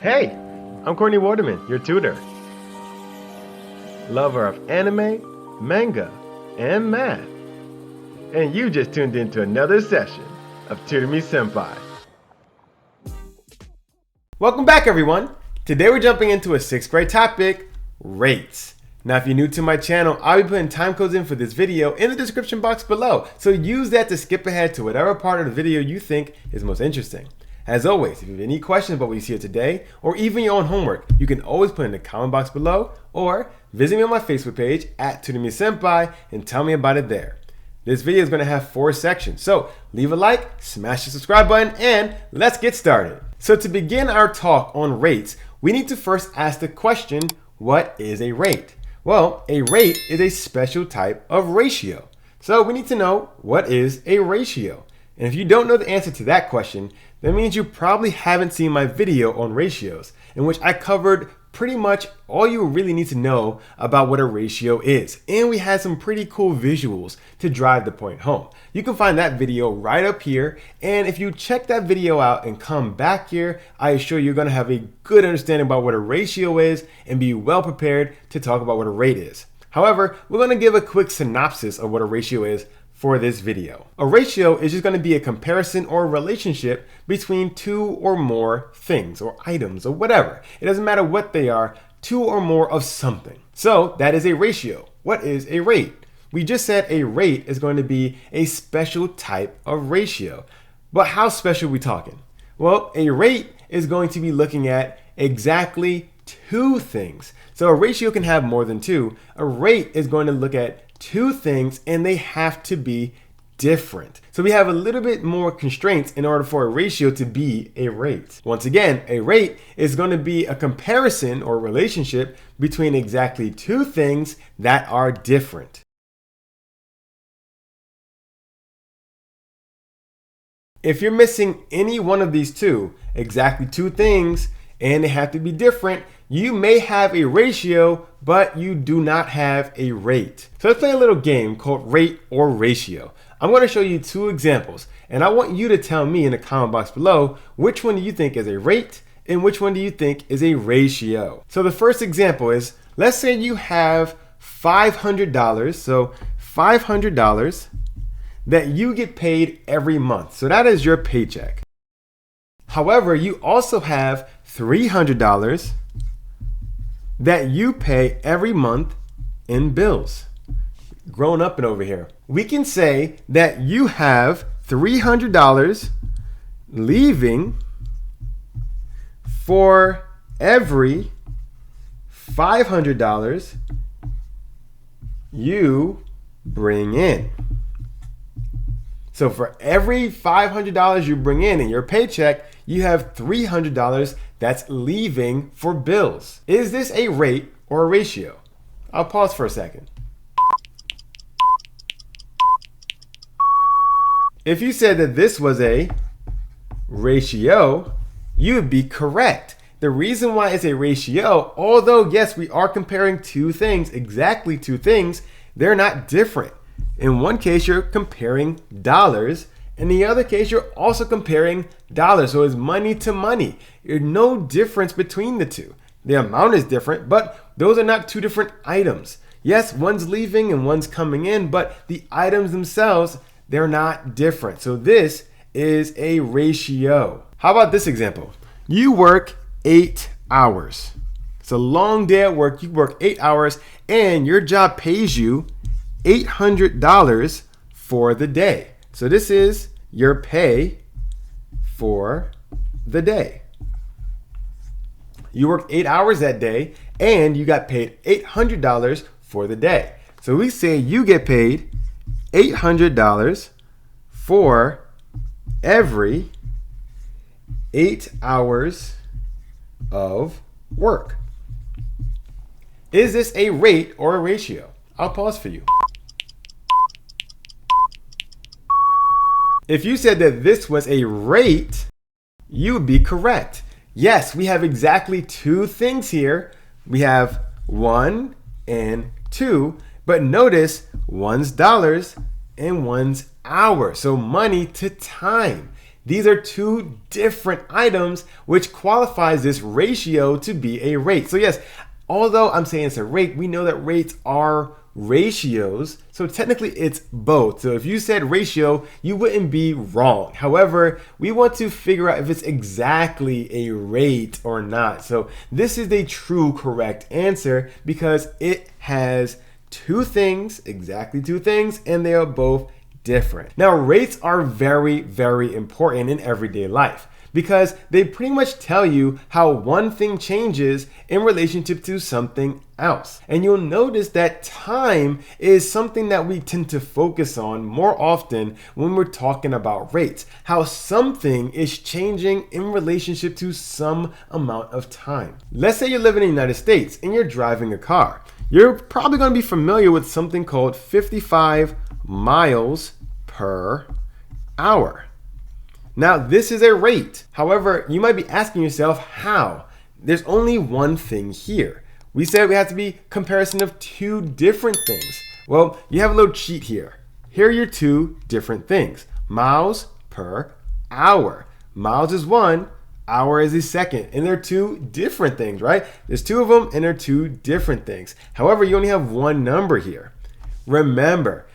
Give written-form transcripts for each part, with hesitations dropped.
Hey, I'm Courtney Waterman, your tutor. Lover of anime, manga, and math. And you just tuned into another session of Tutor Me Sempai. Welcome back, everyone. Today we're jumping into a 6th grade topic, rates. Now, if you're new to my channel, I'll be putting time codes in for this video in the description box below. So use that to skip ahead to whatever part of the video you think is most interesting. As always, if you have any questions about what you see here today, or even your own homework, you can always put in the comment box below, or visit me on my Facebook page at Tutor Me Sempai and tell me about it there. This video is going to have 4 sections, so leave a like, smash the subscribe button, and let's get started. So to begin our talk on rates, we need to first ask the question, what is a rate? Well, a rate is a special type of ratio. So we need to know, what is a ratio? And if you don't know the answer to that question, that means you probably haven't seen my video on ratios, in which I covered pretty much all you really need to know about what a ratio is. And we had some pretty cool visuals to drive the point home. You can find that video right up here. And if you check that video out and come back here, I assure you're going to have a good understanding about what a ratio is and be well prepared to talk about what a rate is. However, we're going to give a quick synopsis of what a ratio is for this video. A ratio is just going to be a comparison or a relationship between 2 or more things or items or whatever. It doesn't matter what they are, 2 or more of something. So that is a ratio. What is a rate? We just said a rate is going to be a special type of ratio. But how special are we talking? Well, a rate is going to be looking at exactly 2 things. So a ratio can have more than 2. A rate is going to look at 2 things, and they have to be different. So we have a little bit more constraints in order for a ratio to be a rate. Once again, a rate is going to be a comparison or relationship between exactly 2 things that are different. If you're missing any one of these 2, exactly 2 things, and they have to be different, you may have a ratio, but you do not have a rate. So let's play a little game called rate or ratio. I'm going to show you 2 examples, and I want you to tell me in the comment box below which one do you think is a rate and which one do you think is a ratio. So the first example is, let's say you have $500, so $500 that you get paid every month. So that is your paycheck. However, you also have $300 that you pay every month in bills. Grown up and over here. We can say that you have $300 leaving for every $500 you bring in. So for every $500 you bring in your paycheck, you have $300 that's leaving for bills. Is this a rate or a ratio? I'll pause for a second. If you said that this was a ratio, you would be correct. The reason why it's a ratio, although yes, we are comparing 2 things, exactly 2 things, they're not different. In one case, you're comparing dollars. In the other case, you're also comparing dollars. So it's money to money. There's no difference between the 2. The amount is different, but those are not 2 different items. Yes, one's leaving and one's coming in, but the items themselves, they're not different. So this is a ratio. How about this example? You work 8 hours. It's a long day at work. You work 8 hours and your job pays you $800 for the day. So this is your pay for the day. You worked 8 hours that day and you got paid $800 for the day. So we say you get paid $800 for every 8 hours of work. Is this a rate or a ratio? I'll pause for you. If you said that this was a rate, you would be correct. Yes, we have exactly 2 things here. We have 1 and 2, but notice one's dollars and one's hours. So money to time. These are two different items, which qualifies this ratio to be a rate. So yes, although I'm saying it's a rate, we know that rates are ratios, so technically it's both. So if you said ratio, you wouldn't be wrong. However, we want to figure out if it's exactly a rate or not. So this is the true correct answer because it has two things, exactly two things, and they are both different. Now, rates are very, very important in everyday life because they pretty much tell you how one thing changes in relationship to something else. And you'll notice that time is something that we tend to focus on more often when we're talking about rates, how something is changing in relationship to some amount of time. Let's say you live in the United States and you're driving a car. You're probably going to be familiar with something called 55 miles per hour. Now, this is a rate. However, you might be asking yourself, how? There's only one thing here. We said we have to be comparison of two different things. Well, you have a little cheat here. Here are your two different things. Miles per hour. Miles is one, hour is the second. And they're two different things, right? There's two of them and they're two different things. However, you only have one number here. Remember,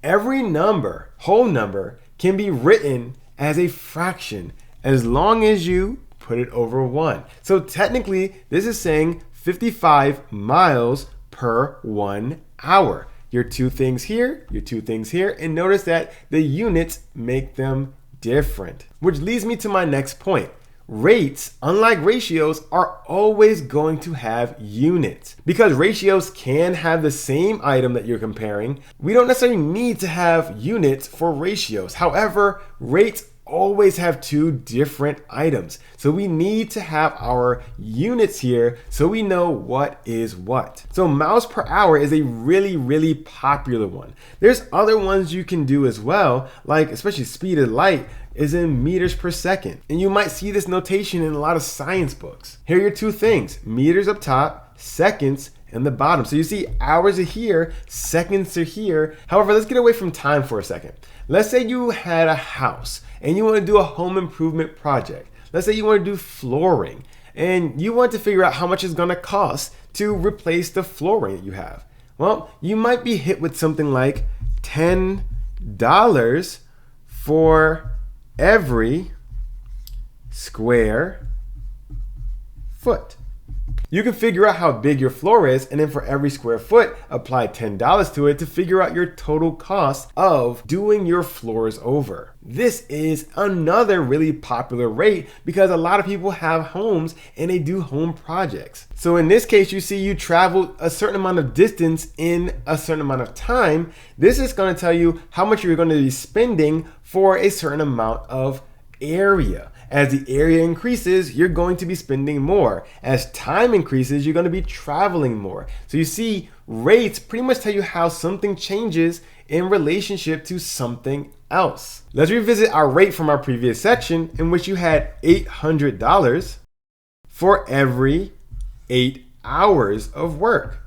every number, whole number, can be written as a fraction as long as you put it over 1. So technically, this is saying 55 miles per 1 hour. Your two things here, your two things here, and notice that the units make them different. Which leads me to my next point. Rates, unlike ratios, are always going to have units. Because ratios can have the same item that you're comparing, we don't necessarily need to have units for ratios. However, rates always have two different items. So we need to have our units here so we know what is what. So miles per hour is a really, really popular one. There's other ones you can do as well, like especially speed of light is in meters per second. And you might see this notation in a lot of science books. Here are your two things, meters up top, seconds in the bottom. So you see hours are here, seconds are here. However, let's get away from time for a second. Let's say you had a house and you want to do a home improvement project. Let's say you want to do flooring and you want to figure out how much it's going to cost to replace the flooring that you have. Well, you might be hit with something like $10 for every square foot. You can figure out how big your floor is and then for every square foot, apply $10 to it to figure out your total cost of doing your floors over. This is another really popular rate because a lot of people have homes and they do home projects. So in this case, you see you traveled a certain amount of distance in a certain amount of time. This is going to tell you how much you're going to be spending for a certain amount of area. As the area increases, you're going to be spending more. As time increases, you're going to be traveling more. So you see, rates pretty much tell you how something changes in relationship to something else. Let's revisit our rate from our previous section in which you had $800 for every 8 hours of work.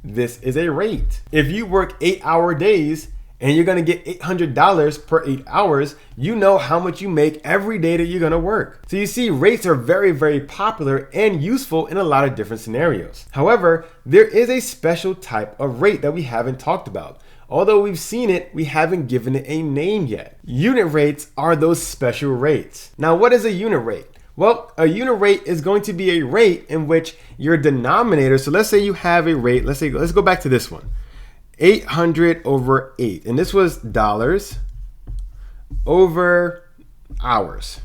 This is a rate. If you work 8-hour days, and you're going to get $800 per 8 hours, you know how much you make every day that you're going to work. So you see, rates are very, very popular and useful in a lot of different scenarios. However, there is a special type of rate that we haven't talked about. Although we've seen it, we haven't given it a name yet. Unit rates are those special rates. Now, what is a unit rate? Well, a unit rate is going to be a rate in which your denominator, so let's say you have a rate, let's go back to this one. 800 over 8, and this was dollars over hours.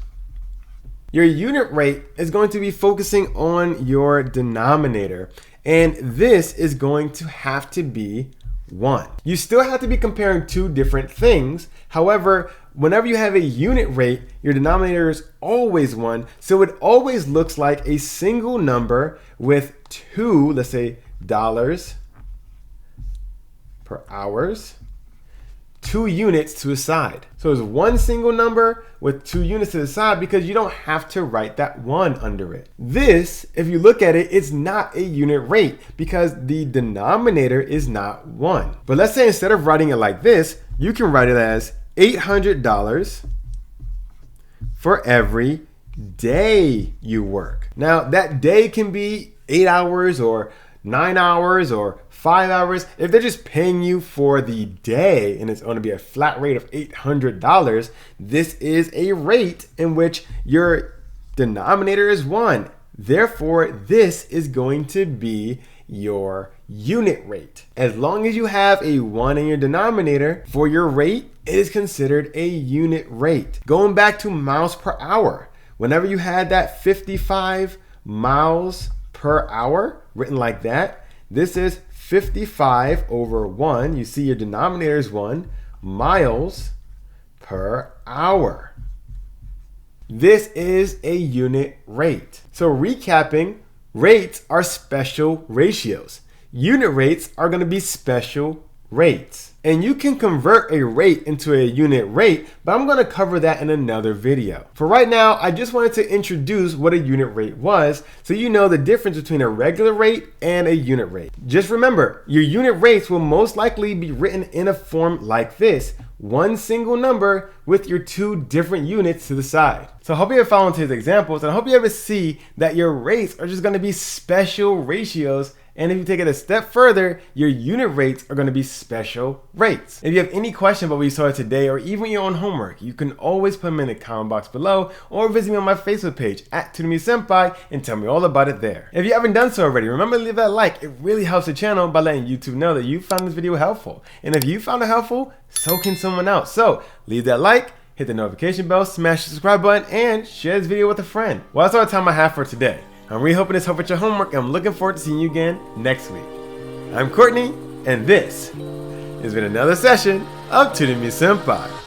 Your unit rate is going to be focusing on your denominator, and this is going to have to be 1. You still have to be comparing two different things. However, whenever you have a unit rate, your denominator is always 1, so it always looks like a single number with two, let's say, dollars per hours, 2 units to the side. So it's one single number with 2 units to the side because you don't have to write that 1 under it. This, if you look at it, it's not a unit rate because the denominator is not 1. But let's say instead of writing it like this, you can write it as $800 for every day you work. Now, that day can be 8 hours or 9 hours or 5 hours. If they're just paying you for the day and it's going to be a flat rate of $800, this is a rate in which your denominator is 1. Therefore, this is going to be your unit rate. As long as you have a 1 in your denominator for your rate, it is considered a unit rate. Going back to miles per hour, whenever you had that 55 miles per hour written like that, this is 55 over 1. You see your denominator is 1 miles per hour. This is a unit rate. So recapping, rates are special ratios. Unit rates are going to be special rates. And you can convert a rate into a unit rate, but I'm going to cover that in another video. For right now, I just wanted to introduce what a unit rate was so you know the difference between a regular rate and a unit rate. Just remember, your unit rates will most likely be written in a form like this: one single number with your 2 different units to the side. So I hope you have followed today's examples, and I hope you ever see that your rates are just going to be special ratios. And if you take it a step further, your unit rates are going to be special rates. If you have any question about what you saw today or even your own homework, you can always put them in the comment box below or visit me on my Facebook page at Tutor Me Sempai and tell me all about it there. If you haven't done so already, remember to leave that like. It really helps the channel by letting YouTube know that you found this video helpful. And if you found it helpful, so can someone else. So leave that like, hit the notification bell, smash the subscribe button, and share this video with a friend. Well, that's all the time I have for today. I'm really hoping this helped with your homework, and I'm looking forward to seeing you again next week. I'm Courtney, and this has been another session of Tutor Me Senpai.